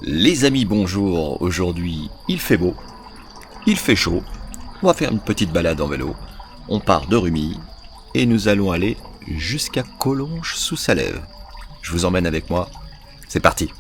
Les amis, bonjour. Aujourd'hui, il fait beau, il fait chaud. On va faire une petite balade en vélo. On part de Rumilly et nous allons aller jusqu'à Collonges-sous-Salève. Je vous emmène avec moi. C'est parti.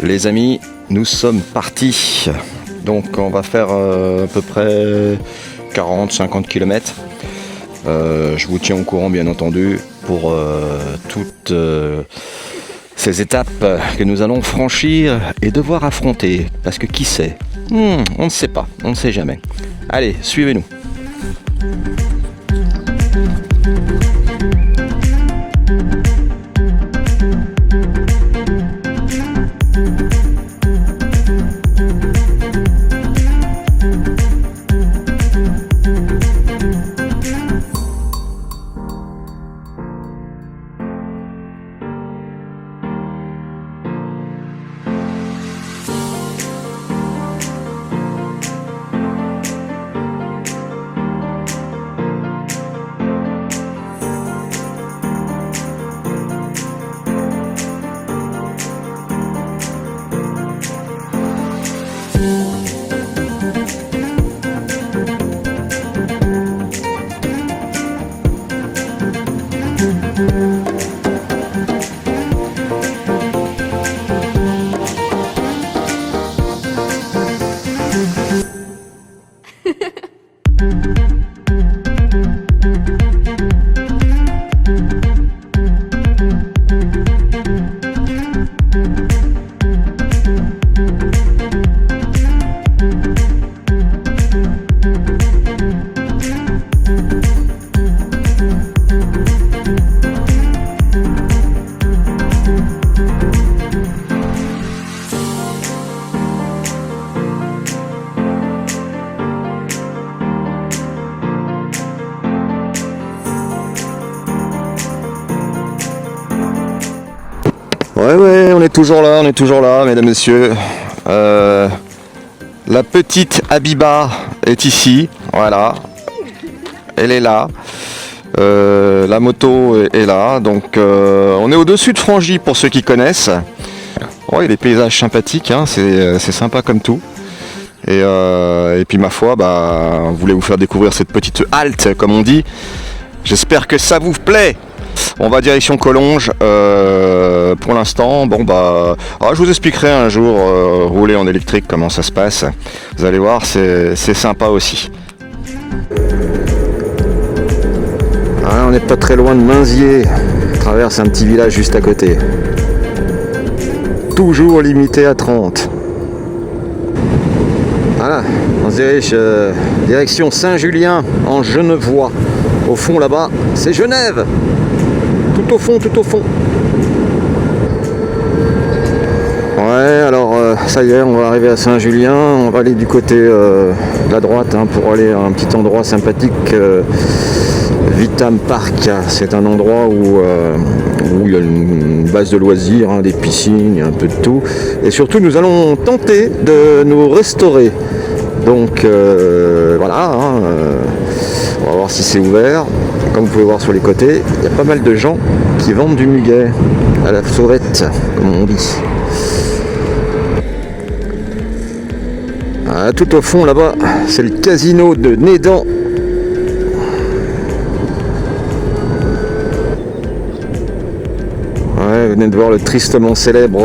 Les amis, nous sommes partis. Donc on va faire à peu près 40-50 km. Je vous tiens au courant bien entendu pour toutes ces étapes que nous allons franchir et devoir affronter. Parce que qui sait, on ne sait pas, on ne sait jamais. Allez, suivez-nous. Ouais, on est toujours là, mesdames, messieurs. La petite Habiba est ici, voilà. Elle est là. La moto est là, donc on est au-dessus de Frangy pour ceux qui connaissent. Ouais, il y a des paysages sympathiques, hein, c'est sympa comme tout. Et puis ma foi, on voulait vous faire découvrir cette petite halte, comme on dit. J'espère que ça vous plaît. On va direction Collonges. Pour l'instant, je vous expliquerai un jour rouler en électrique comment ça se passe. Vous allez voir, c'est sympa aussi. Voilà, on n'est pas très loin de Mainzier. On traverse un petit village juste à côté. Toujours limité à 30. Voilà, on se dirige direction Saint-Julien en Genevois. Au fond là-bas, c'est Genève. Tout au fond. Ouais, alors ça y est, on va arriver à Saint-Julien. On va aller du côté de la droite pour aller à un petit endroit sympathique. Vitam Park, c'est un endroit où il y a une base de loisirs, des piscines, il y a un peu de tout. Et surtout, nous allons tenter de nous restaurer. Donc voilà, on va voir si c'est ouvert. Comme vous pouvez voir sur les côtés, il y a pas mal de gens qui vendent du muguet à la sauvette, comme on dit. Ah, tout au fond là-bas, c'est le casino de Nédan. Ouais, vous venez de voir la tristement célèbre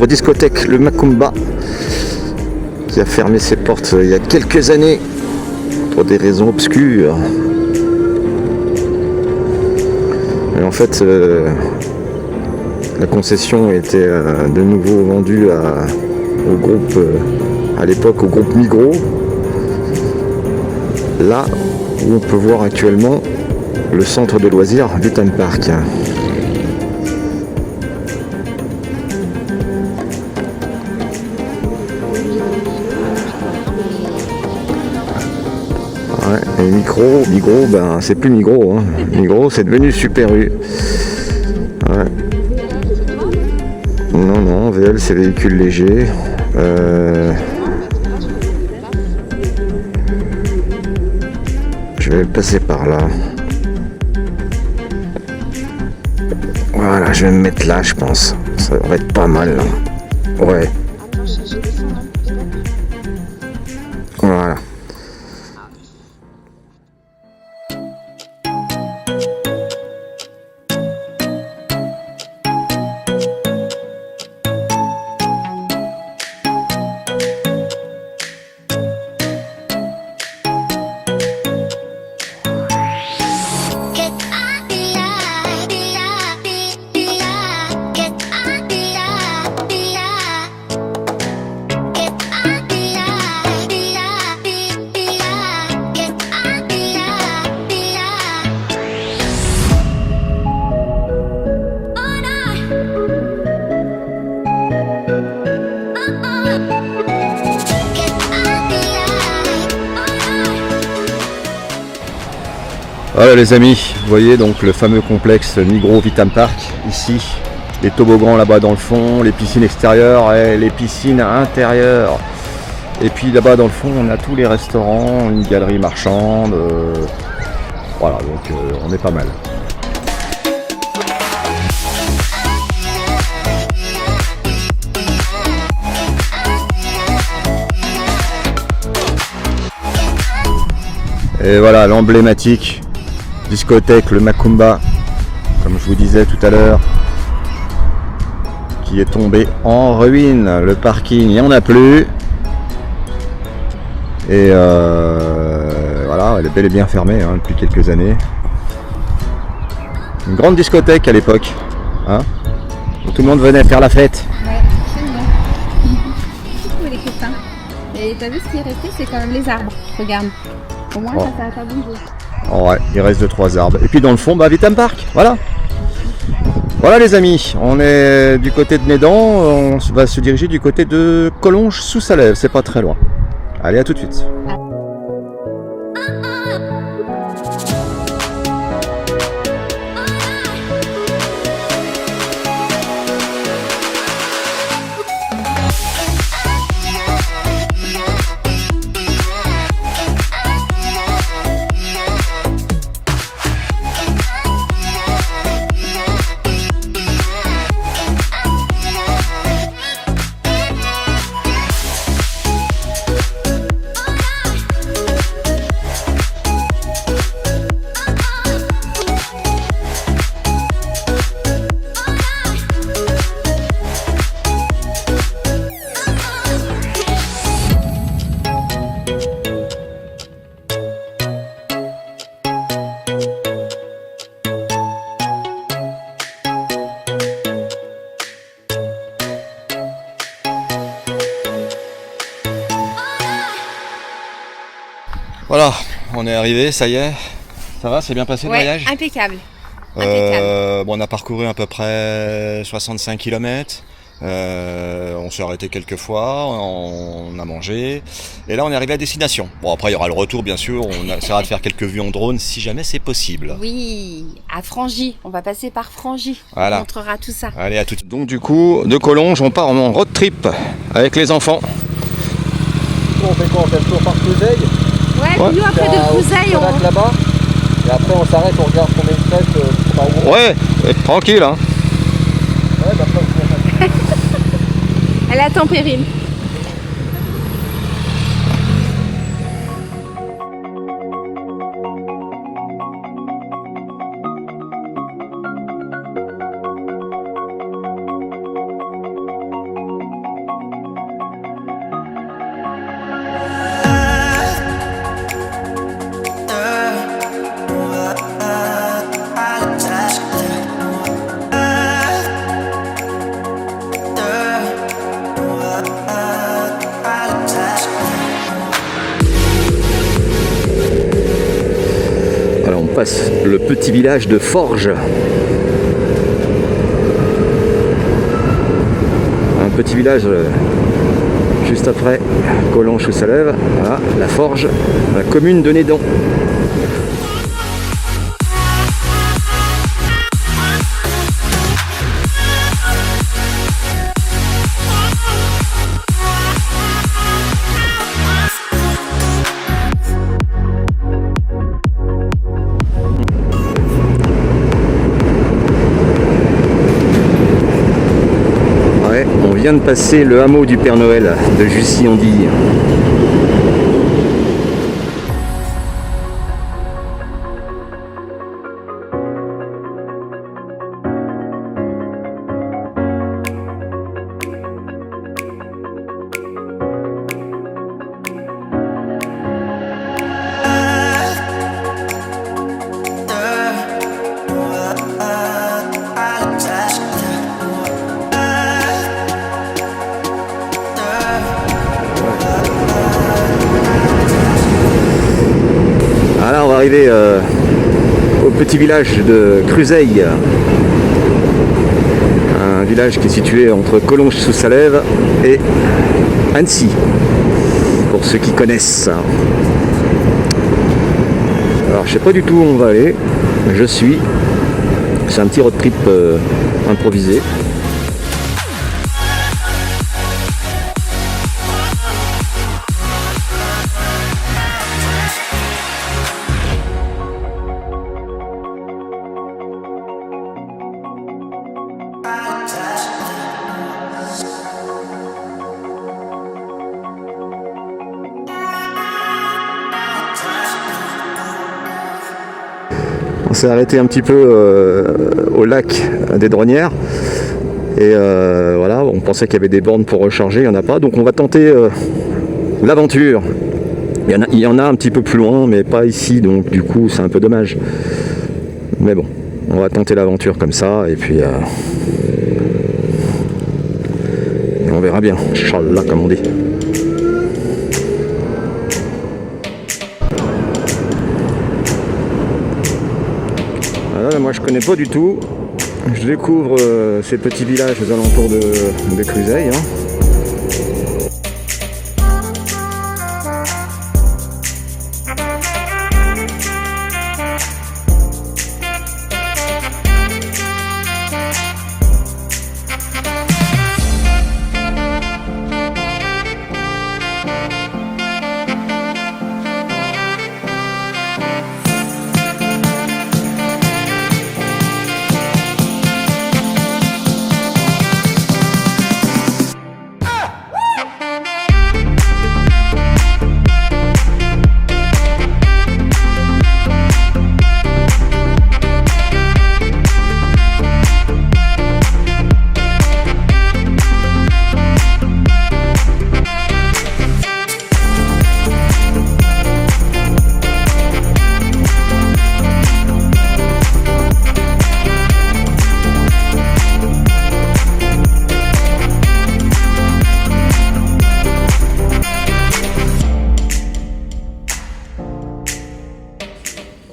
discothèque, le Macumba, qui a fermé ses portes il y a quelques années pour des raisons obscures. Et en fait, la concession était de nouveau vendue au groupe, à l'époque au groupe Migros. Là, où on peut voir actuellement le centre de loisirs Vitan Park. Ouais, et Migros, ben c'est plus Migros, hein. Migros c'est devenu Super U. Ouais. Non, VL c'est véhicule léger. Je vais passer par là. Voilà, je vais me mettre là, je pense. Ça va être pas mal là. Ouais. Voilà. Voilà les amis, vous voyez donc le fameux complexe Migros Vitan Park ici, les toboggans là-bas dans le fond, les piscines extérieures et les piscines intérieures. Et puis là-bas dans le fond on a tous les restaurants, une galerie marchande, voilà donc on est pas mal. Et voilà l'emblématique discothèque, le Macumba, comme je vous disais tout à l'heure, qui est tombé en ruine. Le parking, il n'y en a plus. Et voilà, elle est bel et bien fermée hein, depuis quelques années. Une grande discothèque à l'époque, hein, où tout le monde venait faire la fête. Ouais, absolument. Les copains. Et t'as vu ce qui est resté, c'est quand même les arbres. Regarde. Au moins, ça n'a pas bougé. Ouais, il reste 2-3 arbres. Et puis dans le fond, bah Vitan Park, voilà. Voilà les amis, on est du côté de Médan, on va se diriger du côté de Collonges-sous-Salève, c'est pas très loin. Allez, à tout de suite. Voilà, on est arrivé, ça y est. Ça va, c'est bien passé le voyage ? Impeccable. Bon, on a parcouru à peu près 65 km. On s'est arrêté quelques fois, on a mangé. Et là, on est arrivé à destination. Bon, après, il y aura le retour, bien sûr. On essaiera de faire quelques vues en drone si jamais c'est possible. Oui, à Frangy. On va passer par Frangy. Voilà. On montrera tout ça. Allez, à tout de suite. Donc, du coup, de Collonges, on part en road trip avec les enfants. On fait quoi ? On fait le tour par Couzeil ? Ouais, puis nous, après de Couzeil, on... là-bas. Et après, on s'arrête, on regarde combien de crêtes. Ouais, tranquille, hein. Ouais, bah, Elle attend Périne. passe le petit village de Forges. Un petit village juste après Collonges-sous-Salève, voilà, la Forge, la commune de Nédon. On vient de passer le hameau du Père Noël de Jussy-en-Dille. Voilà, on va arriver au petit village de Cruseilles, un village qui est situé entre Collonges-sous-Salève et Annecy, pour ceux qui connaissent. Alors je sais pas du tout où on va aller, c'est un petit road trip improvisé. On s'est arrêté un petit peu au lac des Dronières et voilà, on pensait qu'il y avait des bornes pour recharger, il n'y en a pas, donc on va tenter l'aventure. Il y en a un petit peu plus loin, mais pas ici, donc du coup c'est un peu dommage. Mais bon, on va tenter l'aventure comme ça et puis et on verra bien, Inch'Allah comme on dit. Voilà, moi je connais pas du tout, je découvre ces petits villages aux alentours de Cruseilles.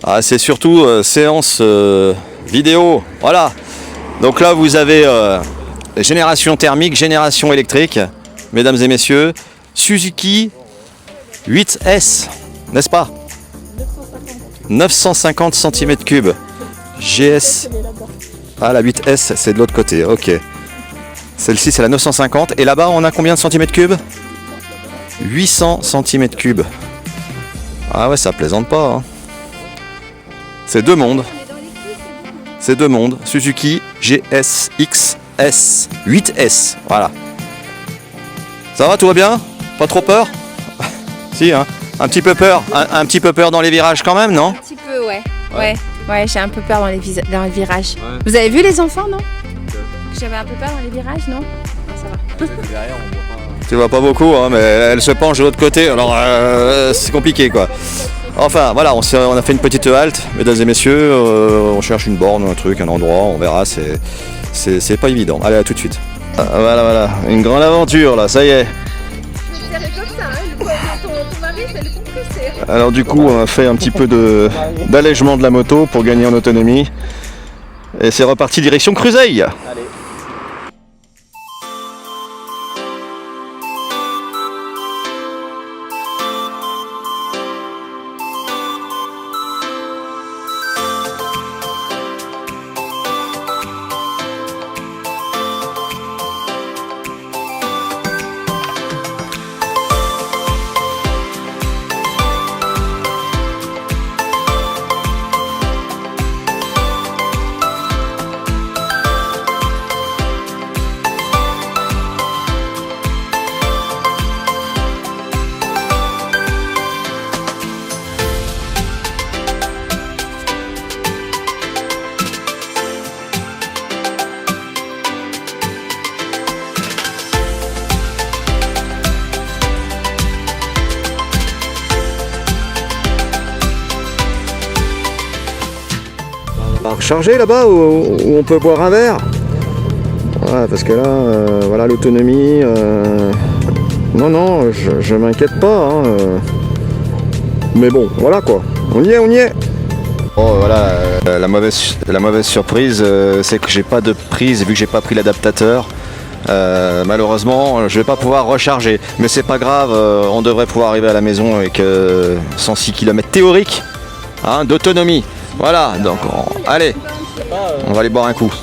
Ah, c'est surtout séance vidéo, voilà. Donc là vous avez génération thermique, génération électrique, mesdames et messieurs, Suzuki 8S, n'est-ce pas? 950 cm3, GS. Ah, la 8S c'est de l'autre côté, ok. Celle-ci c'est la 950, et là-bas on a combien de centimètres cubes? 800 cm3. Ah ouais, ça plaisante pas, hein. C'est deux mondes. C'est deux mondes. Suzuki GSX-S 8S. Voilà. Ça va, tout va bien? Pas trop peur? Si, hein? Un petit peu peur. Un petit peu peur dans les virages quand même, non? Un petit peu, ouais. Ouais, j'ai un peu peur dans les virages. Ouais. Vous avez vu les enfants, non? J'avais un peu peur dans les virages, non? Non, ça va. Derrière, on voit pas... Tu vois pas beaucoup, hein, mais elle se penche de l'autre côté, alors c'est compliqué, quoi. Enfin voilà, on a fait une petite halte, mesdames et messieurs, on cherche une borne, un truc, un endroit, on verra, c'est pas évident. Allez, à tout de suite. Voilà, une grande aventure là, ça y est. Je me dirais comme ça, hein, ton mari c'est le compliqué. Alors du coup, on a fait un petit peu d'allègement de la moto pour gagner en autonomie. Et c'est reparti direction Cruzeil. On va recharger là-bas où on peut boire un verre. Ouais, parce que là, voilà l'autonomie. Non, je m'inquiète pas. Hein, mais bon, voilà quoi. On y est. Oh voilà, la mauvaise surprise, c'est que j'ai pas de prise vu que j'ai pas pris l'adaptateur. Malheureusement, je vais pas pouvoir recharger. Mais c'est pas grave, on devrait pouvoir arriver à la maison avec 106 km théoriques d'autonomie. Voilà, donc allez, on va aller boire un coup.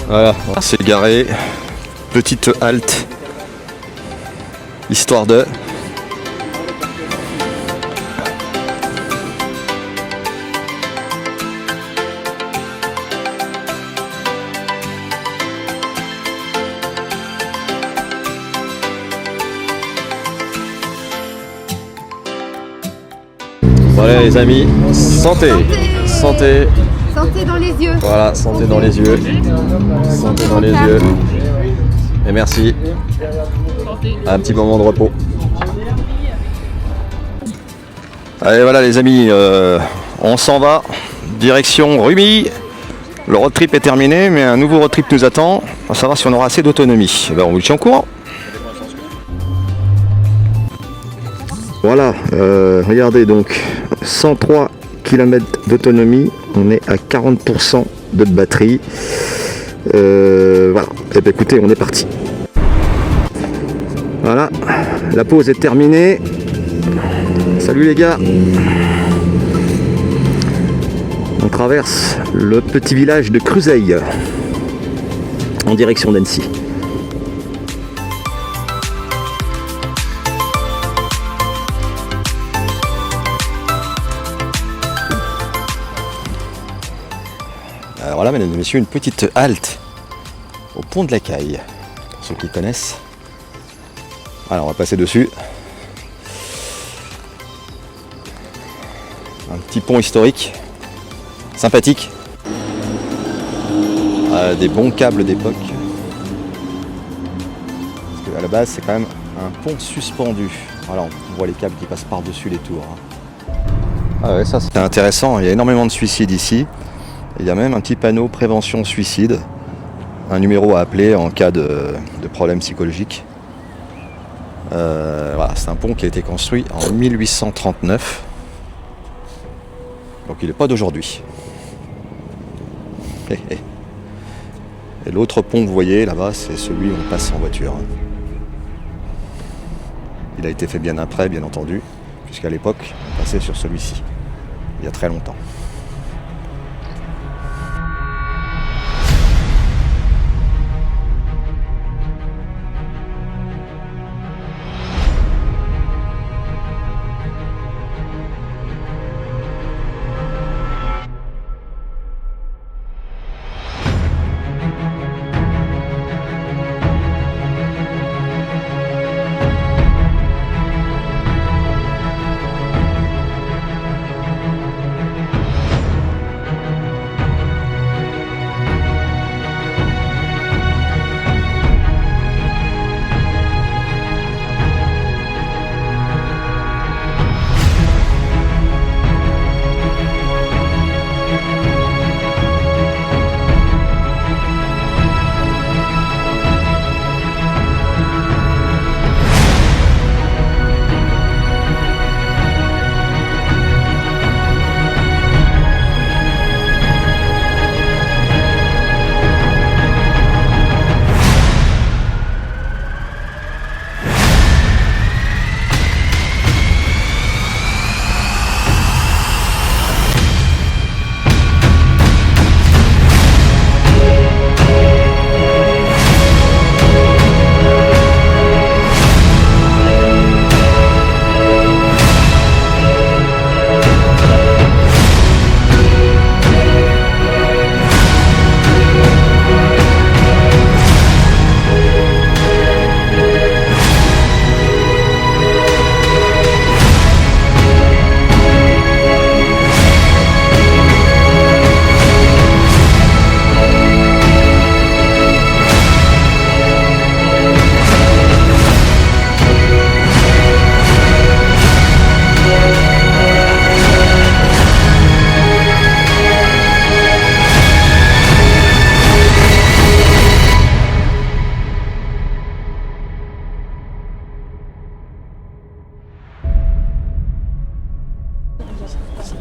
Voilà, c'est garé. Petite halte, histoire de... Voilà les amis, santé. Santé dans les yeux. Voilà, santé dans les yeux. Santé dans les yeux. Et merci. Un petit moment de repos. Allez voilà les amis, on s'en va. Direction Rumi. Le road trip est terminé, mais un nouveau road trip nous attend. On va savoir si on aura assez d'autonomie. Ben, on vous le tient au courant. Voilà, regardez donc, 103 km d'autonomie, on est à 40% de batterie. Voilà, et bien écoutez, on est parti. Voilà, la pause est terminée. Salut les gars. On traverse le petit village de Cruzeil en direction d'Annecy. Alors voilà, mesdames et messieurs, une petite halte au pont de la Caille, pour ceux qui connaissent. Alors on va passer dessus. Un petit pont historique, sympathique. Des bons câbles d'époque. Parce qu'à la base, c'est quand même un pont suspendu. Voilà, on voit les câbles qui passent par-dessus les tours. Ah ouais, ça c'est intéressant, il y a énormément de suicides ici. Il y a même un petit panneau prévention suicide, un numéro à appeler en cas de problème psychologique. Voilà, c'est un pont qui a été construit en 1839, donc il n'est pas d'aujourd'hui. Et l'autre pont que vous voyez là-bas, c'est celui où on passe en voiture. Il a été fait bien après, bien entendu, puisqu'à l'époque, on passait sur celui-ci, il y a très longtemps.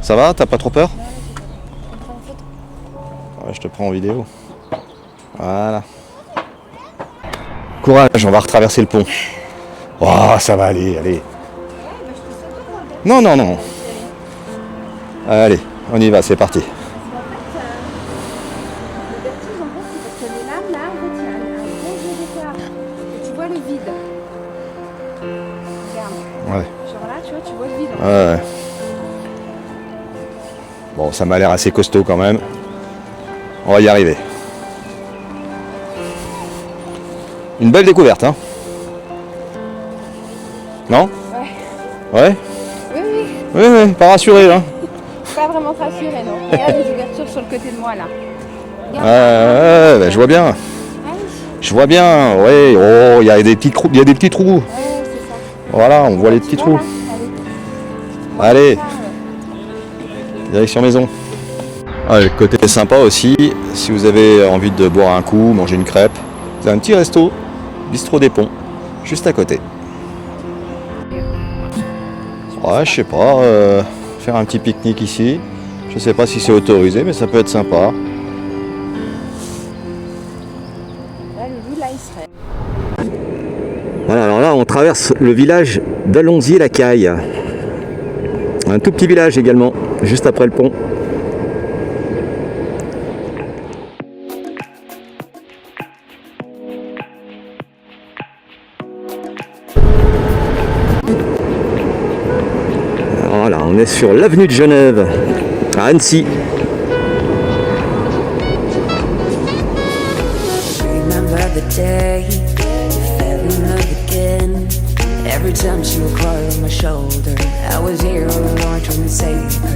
Ça va? T'as pas trop peur? Ouais, je te prends en vidéo. Voilà. Courage, on va retraverser le pont. Oh, ça va aller, allez. Non, non, non. Allez, on y va, c'est parti. Le vertige, en fait, c'est parce que les lames, là, en fait, il y a un gros jeu d'écart. Et tu vois le vide. Regarde. Ouais. Genre là, tu vois le vide. Ouais. Bon, ça m'a l'air assez costaud quand même. On va y arriver. Une belle découverte, hein? Non? Ouais. Ouais? Oui, oui. Oui, oui, pas rassuré, hein? Pas vraiment te rassurer, non. Regarde les ouvertures sur le côté de moi, là. Regarde. Ouais, bah, je vois bien. Ah oui. Je vois bien, ouais. Oh, il y a des petits trous. Il y a des petits trous. Ouais, c'est ça. Voilà, on voit les petits Tu trous. vois, là, Allez, ça, direction maison. Ah, le côté sympa aussi, si vous avez envie de boire un coup, manger une crêpe, vous avez un petit resto, Bistrot des Ponts, juste à côté. Ouais, je sais pas, faire un petit pique-nique ici. Je sais pas si c'est autorisé, mais ça peut être sympa. Là, le loup, là, il serait. Voilà, alors là, on traverse le village d'Allonzier-la-Caille. Un tout petit village également, juste après le pont. Voilà, on est sur l'avenue de Genève, à Annecy. Remember the day you fell in love again. Every time she would cry on my shoulder, I was here all alone trying to save her.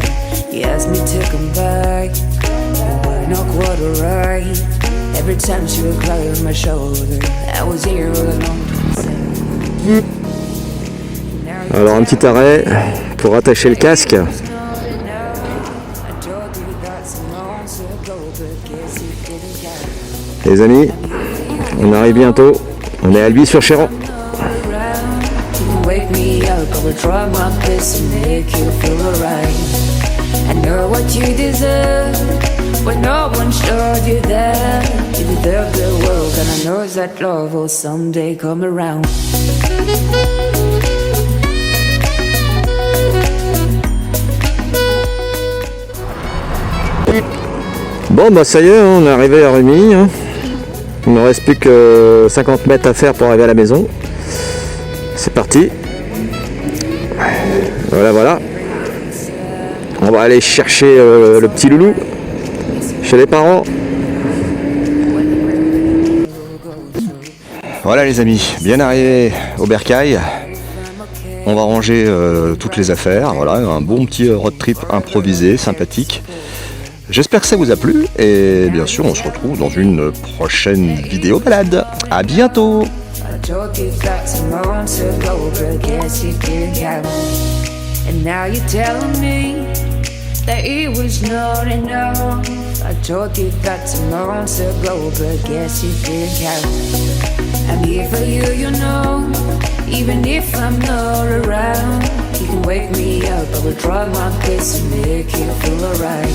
You asked me to come back, you were not quite alright. Every time she would cry on my shoulder, I was here all alone trying to save her. Alors un petit arrêt pour attacher le casque. I told you that some months ago, but guess you didn't care. Les amis, on arrive bientôt. On est à Albi-sur-Chéran. Wake me up, I will try my best to make you feel alright. I know what you deserve, when no one showed you that. You deserve the world, and I know that love will someday come around. Bon bah ça y est, on est arrivé à Rumilly. Hein. Il ne reste plus que 50 mètres à faire pour arriver à la maison. C'est parti. Voilà, voilà. On va aller chercher le petit loulou chez les parents. Voilà les amis, bien arrivé au bercail. On va ranger toutes les affaires. Voilà, un bon petit road trip improvisé, sympathique. J'espère que ça vous a plu et bien sûr on se retrouve dans une prochaine vidéo balade. À bientôt. I told you that some months ago, but guess you didn't count. And now you're telling me that it was not enough. I told you that some months ago, but guess you didn't count. I'm here for you, you know, even if I'm not around. You can wake me up, I will try my best to make you feel alright.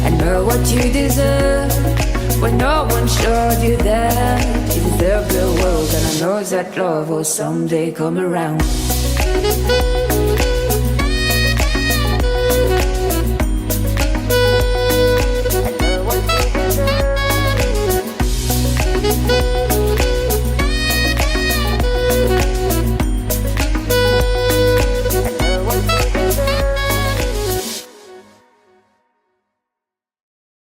I know what you deserve, when no one showed you that. You deserve the world, and I know that love will someday come around.